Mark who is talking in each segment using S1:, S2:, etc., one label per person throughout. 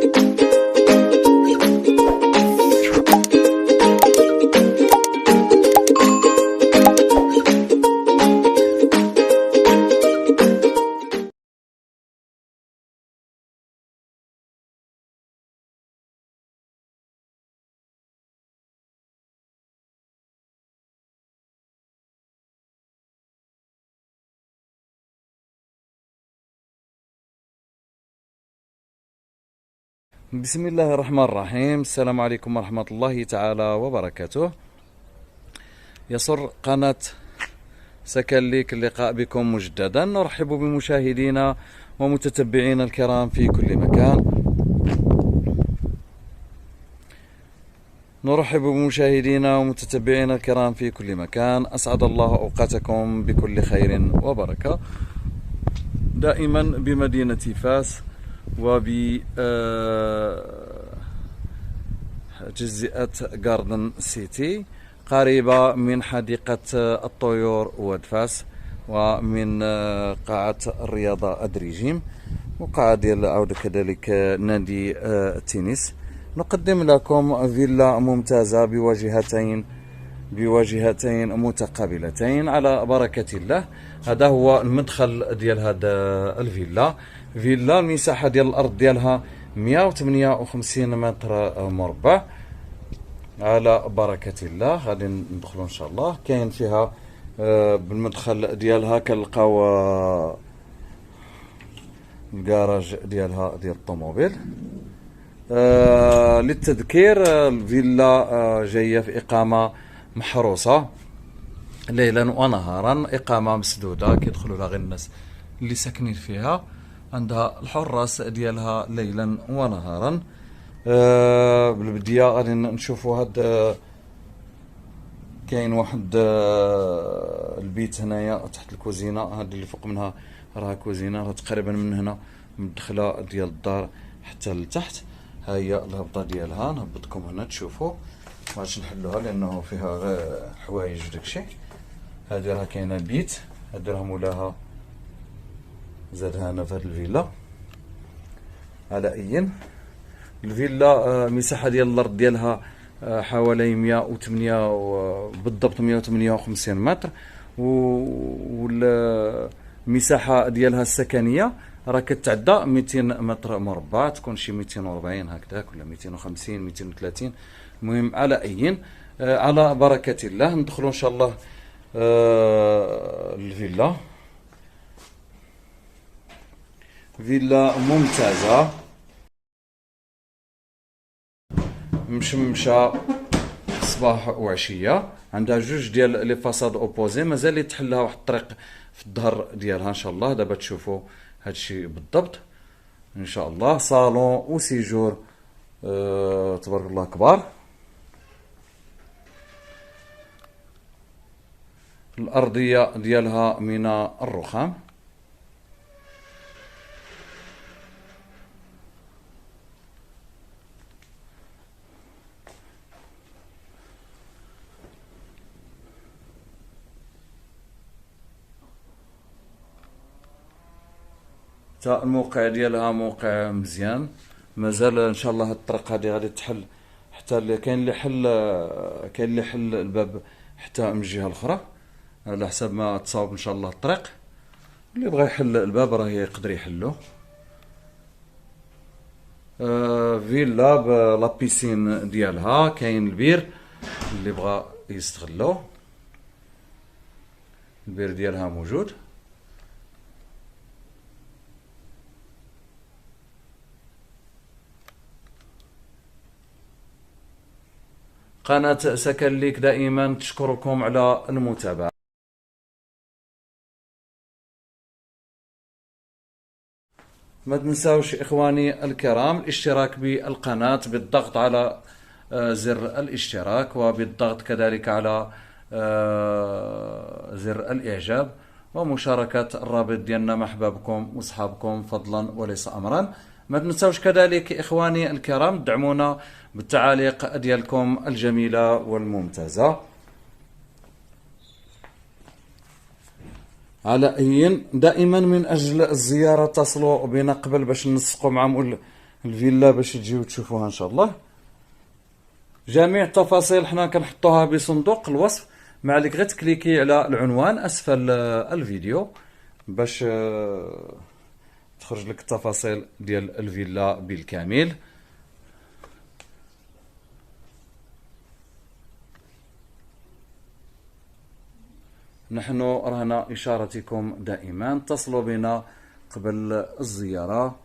S1: بسم الله الرحمن الرحيم. السلام عليكم ورحمة الله تعالى وبركاته. يسر قناة سكن ليك اللقاء بكم مجددا. نرحب بمشاهدينا ومتتبعينا الكرام في كل مكان. نرحب بمشاهدينا ومتتبعينا الكرام في كل مكان. أسعد الله أوقاتكم بكل خير وبركة، دائما بمدينة فاس وبجزيئة جاردن سيتي، قريبة من حديقة الطيور واد فاس، ومن قاعة الرياضة أدريجيم، وقاعة ديال عودة كذلك نادي التنس. نقدم لكم فيلا ممتازة بواجهتين متقابلتين على بركة الله. هذا هو المدخل ديال هذا الفيلا. فيلا المساحة ديال الأرض ديالها 158 متر مربع على بركة الله. غادي ندخلوا إن شاء الله. كاين فيها بالمدخل ديالها كنلقاو الكراج ديالها ديال الطوموبيل. للتذكير، الفيلا جاية في إقامة محروسة ليلا ونهارا، إقامة مسدودة كيدخلوا لها غير الناس اللي ساكنين فيها، عندها الحراس ديالها ليلا ونهارا. بالبداية غادي نشوفوا هاد كاين واحد البيت هنايا تحت الكوزينة، هاد اللي فوق منها راها كوزينة، راه تقريبا من هنا من الدخلة ديال الدار حتى لتحت. ها هي الهبطة ديالها، نهبطكم هنا تشوفوا. ماغاديش نحلوها لأنه فيها غير حوايج وداكشي. هادي راه كاينة البيت، هادي راه مولاها زادها هنا في هاد الفيلا. على أي الفيلا المساحة ديال الأرض ديالها حوالي 108 بالضبط 158 متر، والمساحة ديالها السكنية راه كتعدى 200 متر مربع، تكون شي 240 هكذاك ولا 250 230. المهم على أي على بركة الله ندخلوا إن شاء الله الفيلا. فيلا ممتازة مشمشة صباح وعشية، عندها جوج ديال لي فاصاد اوبوزي، مازال يتحلها واحد الطريق في الظهر ديالها ان شاء الله. دابا تشوفوا هادشي بالضبط ان شاء الله. صالون وسيجور تبارك الله كبار. الارضيه ديالها من الرخام. الموقع ديالها موقع مزيان، مازال ان شاء الله هاد الطريق هادي غادي تحل حتى كاين اللي حل الباب حتى من الجهه الاخرى على حسب ما تصاوب ان شاء الله الطريق. اللي بغى يحل الباب راه يقدر يحلو. فيلا بلا بيسين ديالها، كاين البير اللي بغى يستغلو، البير ديالها موجود. قناة سكن ليك دائما تشكركم على المتابعة. ما تنساوش إخواني الكرام الاشتراك بالقناة بالضغط على زر الاشتراك، وبالضغط كذلك على زر الإعجاب، ومشاركة الرابط ديالنا مع أحبابكم وصحابكم فضلا وليس أمرا. ما تنساوش كذلك إخواني الكرام تدعمونا بالتعاليق ديالكم الجميلة والممتازة. على أي دائما من أجل الزيارة اتصلوا بنا قبل باش ننسقوا مع الفيلا باش تجيو تشوفوها ان شاء الله. جميع التفاصيل حنا كنحطوها بصندوق الوصف، ما عليك غير تكليكي على العنوان اسفل الفيديو باش تخرج لك التفاصيل ديال الفيلا بالكامل. نحن رهن إشارتكم دائما، اتصلوا بنا قبل الزيارة.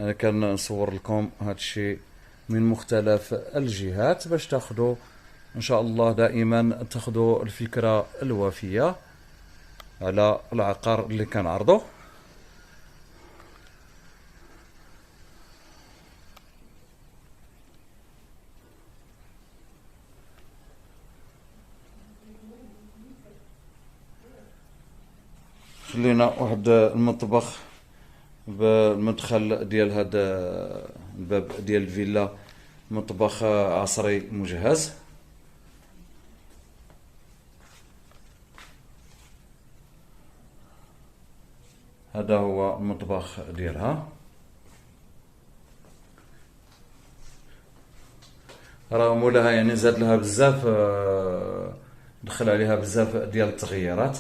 S1: أنا كنصور لكم هذا الشيء من مختلف الجهات باش تاخذوا إن شاء الله دائما تاخذوا الفكرة الوافية على العقار اللي كنعرضه. خلينا واحد المطبخ بالمدخل ديال هذا الباب ديال الفيلا، مطبخ عصري مجهز. هذا هو المطبخ ديالها. راه مولاها يعني زاد لها بزاف، دخل عليها بزاف ديال التغييرات،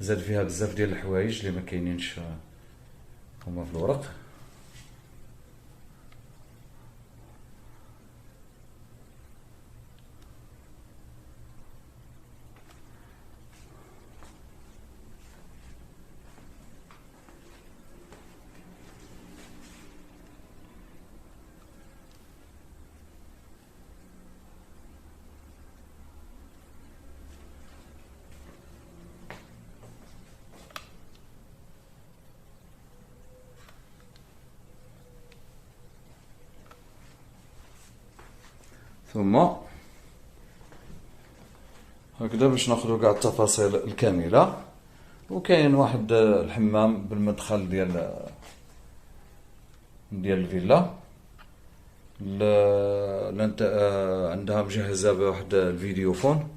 S1: زاد فيها بزاف ديال الحوايج اللي ما كاينينش هما في الورق. ثم هكذا باش ناخذوا كاع التفاصيل الكامله. وكاين واحد الحمام بالمدخل ديال الفيلا، عندها مجهزه بواحد الفيديو فون.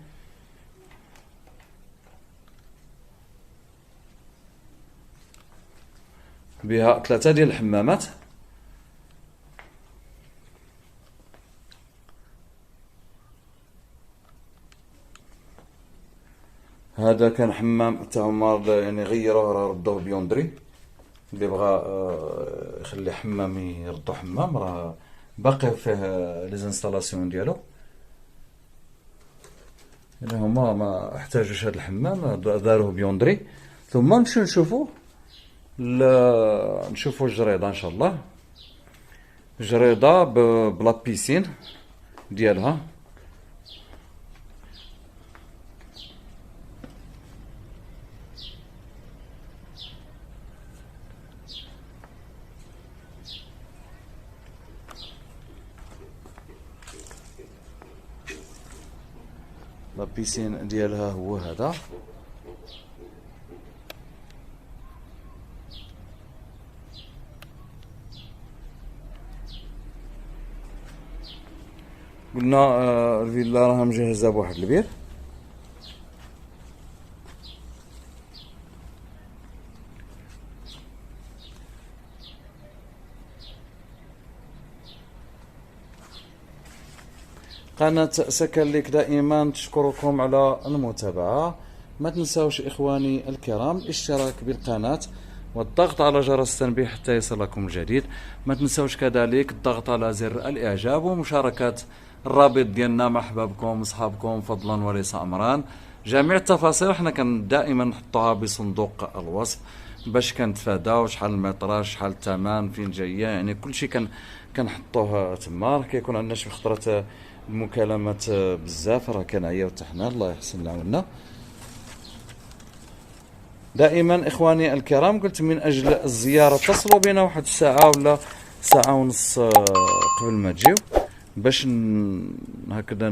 S1: بها 3 ديال الحمامات. هذا كان حمام تاع هما يعني غيروه، راه ردوه بيوندري. اللي بغى يخلي حمام يردو حمام، راه باقي فيه لي زانستالاسيون ديالو. يعني هما ما احتاجوش هذا الحمام، داروه بيوندري. ثم نمشيو نشوفوا الجريده ان شاء الله. جريده بلا بيسين ديالها. لا بيسين ديالها هو هذا. قلنا الفيلا راها مجهزه بواحد البير. قناة سكن ليك دائما تشكركم على المتابعة. ما تنساوش إخواني الكرام الاشتراك بالقناة والضغط على جرس التنبيه حتى يصلكم الجديد. ما تنساوش كذلك الضغط على زر الإعجاب ومشاركة الرابط ديالنا مع أحبابكم وصحابكم فضلا وليس أمرا. جميع التفاصيل حنا دائما نحطوها بصندوق الوصف باش كنتفاداو شحال المتراج، شحال الثمن، فين جايه، يعني كلشي كنحطوه تما. راه كيكون عندنا شي خطرات المكالمات بزاف، راه كنعياو حتى حنا، الله يحسن العون. دائما اخواني الكرام قلت من اجل الزياره اتصلوا بنا واحد الساعه ولا ساعه ونص قبل ما تجيو باش هكذا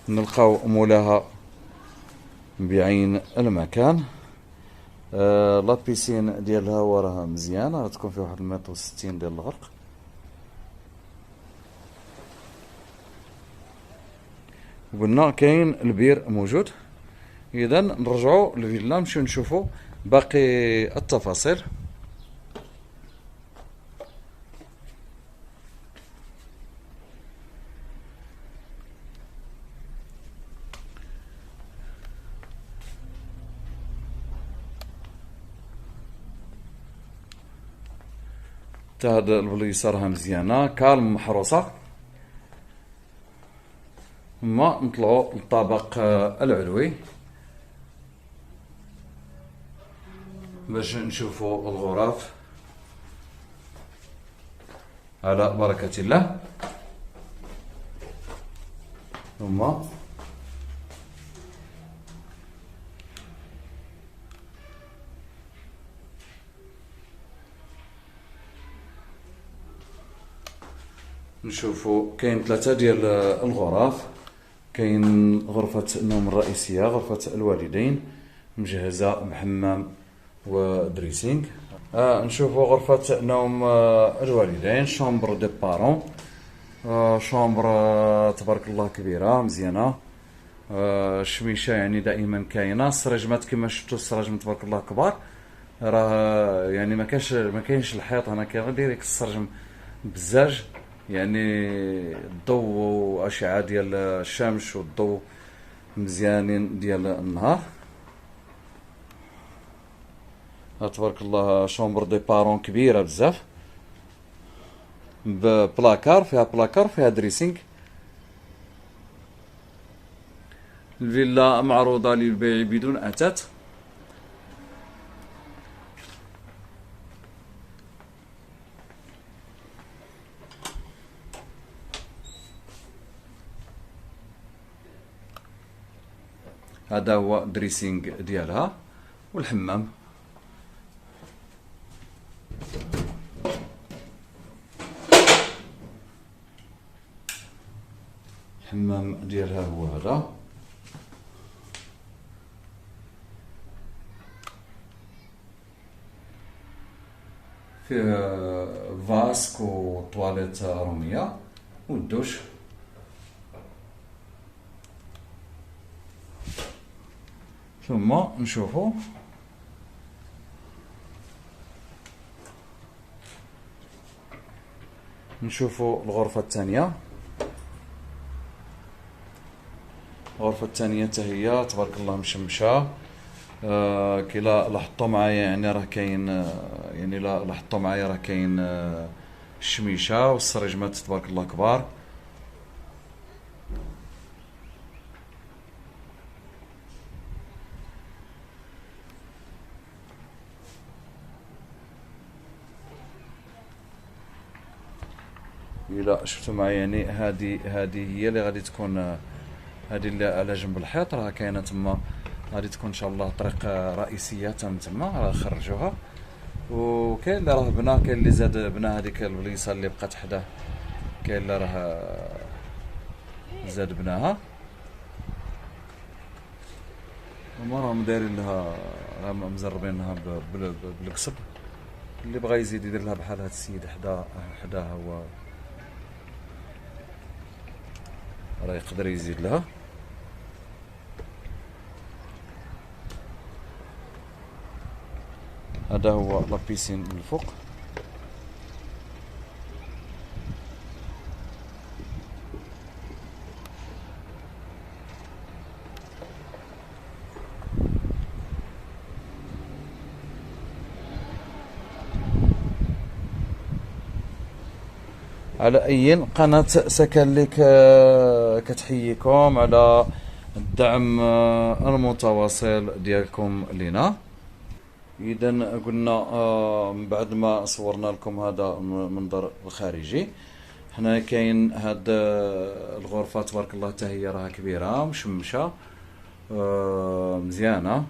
S1: نلقاو مولاها بعين المكان. لا بيسين ديالها وراها مزيانه، غتكون فيها واحد 1.60 متر ديال الغرق. قلنا كاين البير موجود اذا نرجعوا للفيلا نمشيو نشوفوا باقي التفاصيل. هاد البليصه راها مزيانه كالم محروسه. ثم نطلعوا للطابق العلوي باش نشوفوا الغرف على بركة الله. ثم نشوفوا كاين 3 ديال الغرف. كاين غرفة النوم الرئيسية، غرفة الوالدين مجهزة بحمام ودريسينغ. نشوفوا غرفة نوم الوالدين، شامبر دي بارون. شامبر تبارك الله كبيرة مزيانة. الشميشة يعني دائما كاينة. السرجمات كما شفتوا السراجم تبارك الله كبار. راه يعني ما كاينش الحيط هنا، كاين غير ديريكت السرجم بزاج، يعني الضوء واشعه ديال الشمس والضوء مزيانين ديال النهار. تبارك الله شومبر دي بارون كبيره بزاف ببلاكار، فيها بلاكار فيها دريسينغ. الفيلا معروضه للبيع بدون اثاث. هذا هو الدريسينغ ديالها والحمام. الحمام ديالها هو هذا. فيه فاسك وطواليت رومية والدوش. ثم نشوفوا الغرفة الثانية. الغرفة الثانية هي تبارك الله مشمشة. كي لاحظتوا معايا يعني راه كاين يعني لاحظتوا معايا راه كاين الشميشة والسرجمات تبارك الله كبار. إلا شفتوا معايا يعني هذه هي اللي غادي تكون، هذه اللي على جنب الحيط راه كاينه تما، غادي تكون ان شاء الله طريق رئيسيه تما راه خرجوها. وكاين اللي راه بنا، كاين اللي زاد بنا هذيك البليصه اللي بقات حداه، كاين اللي راه زاد بناها. هما راهم دايرين لها، راهم مزربينها بالقصب. اللي بغى يزيد يدير لها بحال هاد السيد حداها هو راه يقدر يزيد لها. هذا هو لابيسين من الفوق. على أي قناة سكن لك كتحييكم على الدعم المتواصل ديالكم لنا. اذا قلنا من بعد ما صورنا لكم هذا المنظر الخارجي، هنا كاين هاد الغرفة تبارك الله حتى هي راها كبيرة مشمشة مزيانة.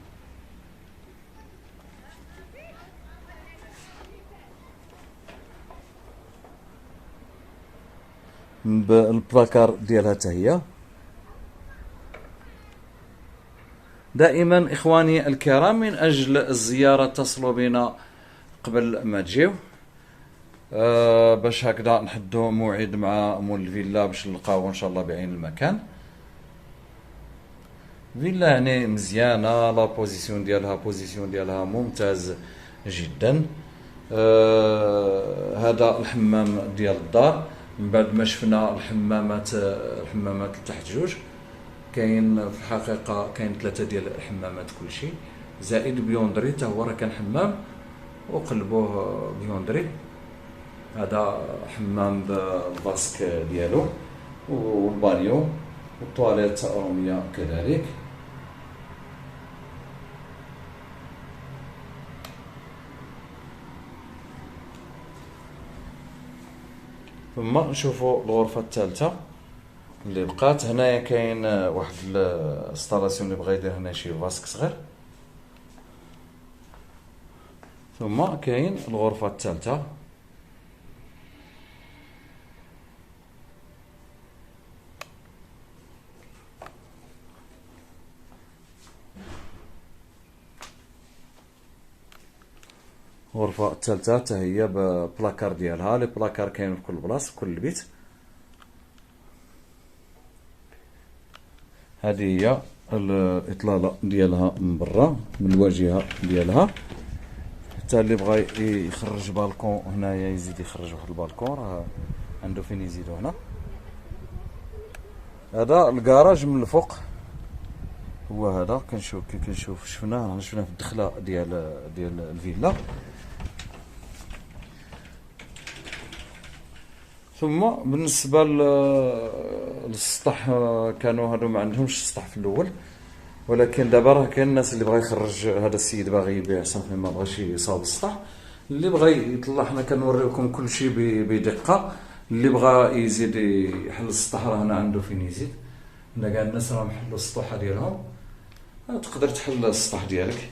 S1: بالبلاكار ديالها حتى هي. دائما إخواني الكرام من أجل الزيارة اتصلوا بنا قبل ما تجيو، باش هكذا نحدو موعد مع مول الفيلا باش نلقاو إن شاء الله بعين المكان. فيلا يعني مزيانه، لا بوزيسيون ديالها ممتاز جدا. هذا الحمام ديال الدار. من بعد ما شفنا الحمامات تحت جوج، كاين في الحقيقه كاين 3 ديال الحمامات كلشي، زائد بيوندري حتى هو راه كان حمام وقلبوه بيوندري. هذا حمام بالباسك ديالو والبانيو والطواليت رومية كذلك. ثم نشوفوا الغرفة الثالثة اللي بقات. هنايا كاين واحد الانستالاسيون اللي بغا يدير هنا شي فاسك صغير. ثم كاين الغرفة الثالثة. الغرفة الثالثة حتى هي ببلاكار ديالها. لي بلاكار كاين في كل بلاصة في كل بيت. هذه هي الإطلالة ديالها من برا، من الواجهة ديالها. حتى اللي بغا يخرج بالكون هنايا يزيد يخرج واحد البالكون، راه عنده فين يزيدو هنا. هذا الكراج من الفوق هو هذا. كنشوف شفناه في الدخله ديال الفيلا. ثم بالنسبه للسطح، كانوا هادو ما عندهمش السطح في الاول، ولكن دابا راه كاين الناس اللي بغا يخرج. هذا السيد باغي يبيع صافي، ما بغاش يصاوب السطح. اللي بغا يطلع، حنا كنوريوكم كلشي بدقه. اللي بغا يزيد يحل السطح راه هنا عنده فين يزيد. هنا كاع الناس راهم حلوا السطوحه ديالهم، تقدر تحل السطح ديالك.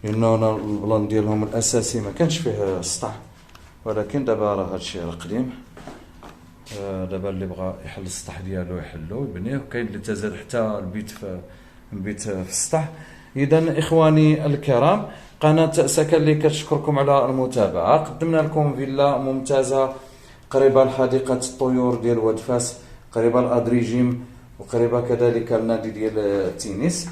S1: لانه انا البلان ديالهم الاساسي ما كانش فيه السطح، ولكن دابا راه هادشي راه قديم. دابا اللي بغى يحل السطح ديالو يحلو يبنيه. كاين اللي تزاد حتى البيت في السطح. اذا اخواني الكرام، قناه سكن اللي كتشكركم على المتابعه. قدمنا لكم فيلا ممتازه قريبه لحديقه الطيور ديال واد فاس، قريبه لادريجيم، وقريبه كذلك النادي ديال التنس.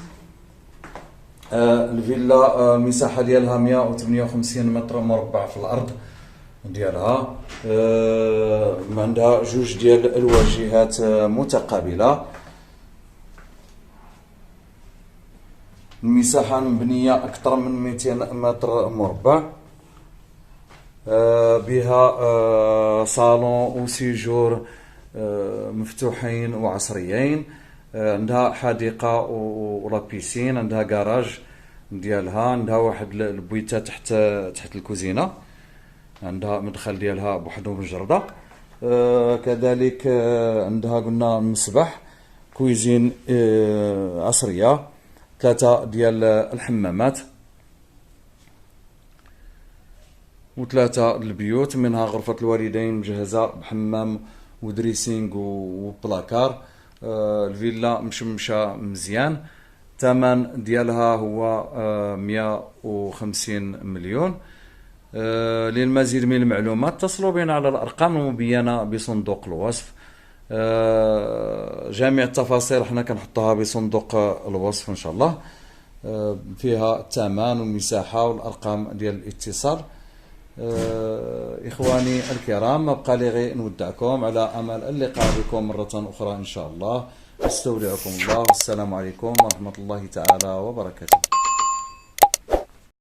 S1: الفيلا المساحه ديالها 158 متر مربع في الارض ديالها. عندها جوج ديال الواجهات متقابله. المساحه مبنيه اكثر من 200 متر مربع. بها صالون وسيجور مفتوحين وعصريين. عندها حديقه ولا بيسين. عندها كراج ديالها. عندها واحد البويته تحت الكوزينه. عندها مدخل ديالها بوحدو مجرده. كذلك عندها قلنا مسبح، كويزين عصريه، 3 ديال الحمامات و3 البيوت، منها غرفه الوالدين مجهزه بحمام ودريسينغ وبلاكار. الفيلا مشمشه مزيان. الثمن ديالها هو 150 مليون. للمزيد من المعلومات اتصلوا بنا على الارقام المبينه بصندوق الوصف. جميع التفاصيل حنا كنحطوها بصندوق الوصف ان شاء الله، فيها الثمن والمساحه والارقام ديال الاتصال. اخواني الكرام، ما بقى لي غير نودعكم على امل اللقاء بكم مره اخرى ان شاء الله. استودعكم الله، والسلام عليكم ورحمه الله تعالى وبركاته.